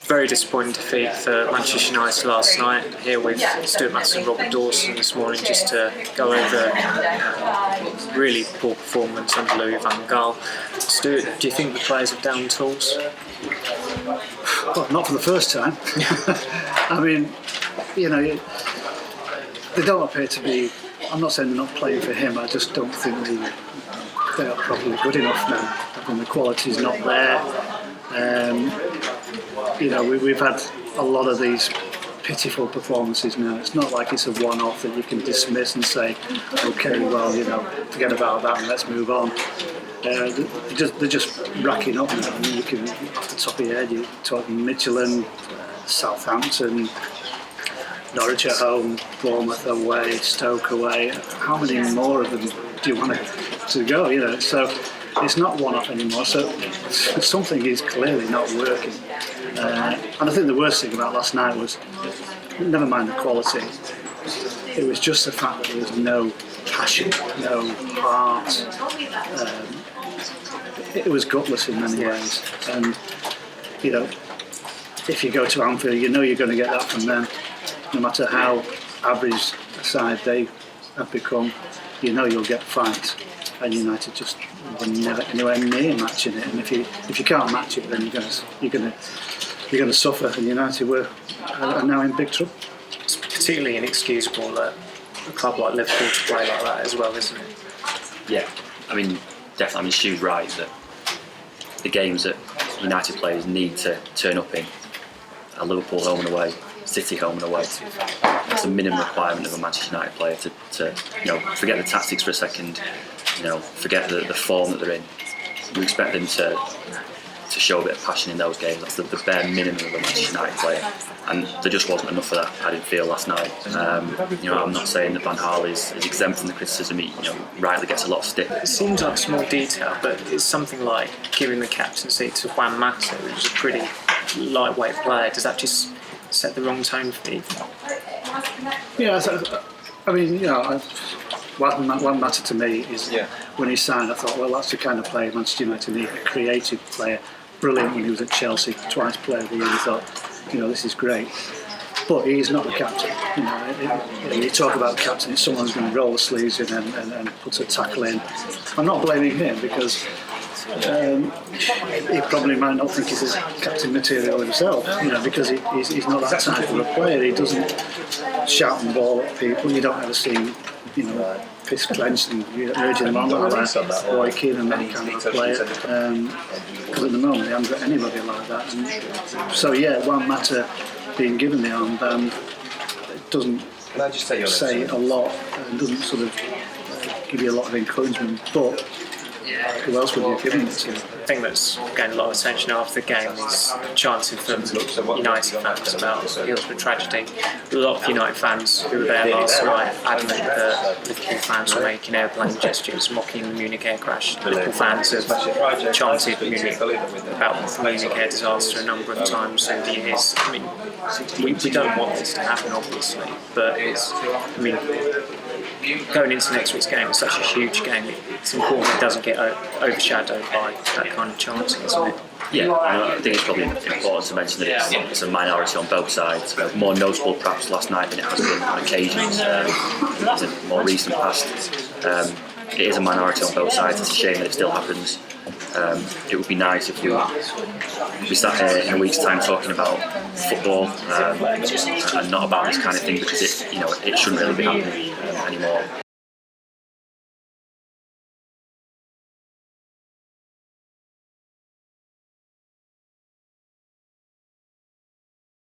very disappointing defeat for Manchester United last night. Here with Stuart, Mathieson, Robert Dawson this morning, just to go over really poor performance under Louis van Gaal. Stuart, do you think the players have down tools? Well, not for the first time. I mean, you know, they don't appear to be. I'm not saying they're not playing for him. I just don't think they are probably good enough now. I think the quality's not there. You know, we've had a lot of these pitiful performances now. It's not like it's a one-off that you can dismiss and say, okay, well, you know, forget about that and let's move on. They're just racking up now. I mean, you can, off the top of your head, you're talking Midtjylland, Southampton, Norwich at home, Bournemouth away, Stoke away. How many more of them do you want to go? You know, so it's not one-off anymore. So something is clearly not working. And I think the worst thing about last night was, never mind the quality, it was just the fact that there was no passion, no heart. It was gutless in many ways. And you know, if you go to Anfield, you know you're going to get that from them. No matter how average a side they have become, you know you'll get fight. And United just were never anywhere near matching it. And if you can't match it, then you're going to suffer. And United are now in big trouble. It's particularly inexcusable that a club like Liverpool to play like that as well, isn't it? Yeah, I mean, definitely. I mean, Stu's right that the games that United players need to turn up in are Liverpool home and away, City home and away. That's a minimum requirement of a Manchester United player to you know, forget the tactics for a second, you know, forget the form that they're in. You expect them to show a bit of passion in those games. That's the bare minimum of a Manchester United player, and there just wasn't enough of that. I didn't feel last night. You know, I'm not saying that Van Gaal is exempt from the criticism. He, you know, rightly gets a lot of stick. It seems like small detail, but it's something like giving the captaincy to Juan Mata, who's a pretty lightweight player. Does that just set the wrong tone for you? Yeah, I mean, you know, what mattered to me is when he signed, I thought, well, that's the kind of player Manchester United need, a creative player. Brilliant when he was at Chelsea, twice player of the year. You thought, you know, this is great. But he's not the captain. You know, you talk about the captain, it's someone who's going to roll the sleeves in and put a tackle in. I'm not blaming him because he probably might not think he's captain material himself, you know, because he's not that type of a player. He doesn't shout and ball at people. You don't ever see him, you know, fist clenched and urging them on like that, Roy Keane and that kind of player. Because at the moment they haven't got anybody like that. And so yeah, Juan Mata being given the armband, it doesn't say a lot and doesn't sort of give you a lot of encouragement. But who else would you have given it to? The thing that's gained a lot of attention after the game is chanting from United fans about Hillsborough tragedy. A lot of United fans who were there last night adamant that Liverpool fans were making airplane gestures, mocking the Munich air crash. Liverpool fans have chanted about the Munich air disaster a number of times over the years. I mean, we don't want this to happen, obviously, but going into next week's game, it's such a huge game. It's important it doesn't get overshadowed by that kind of chanting, isn't it? Yeah, I think it's probably important to mention that it's a minority on both sides. More notable perhaps last night than it has been on occasions in the more recent past. It is a minority on both sides. It's a shame that it still happens. It would be nice if we sat here in a week's time talking about football and not about this kind of thing, because it shouldn't really be happening anymore.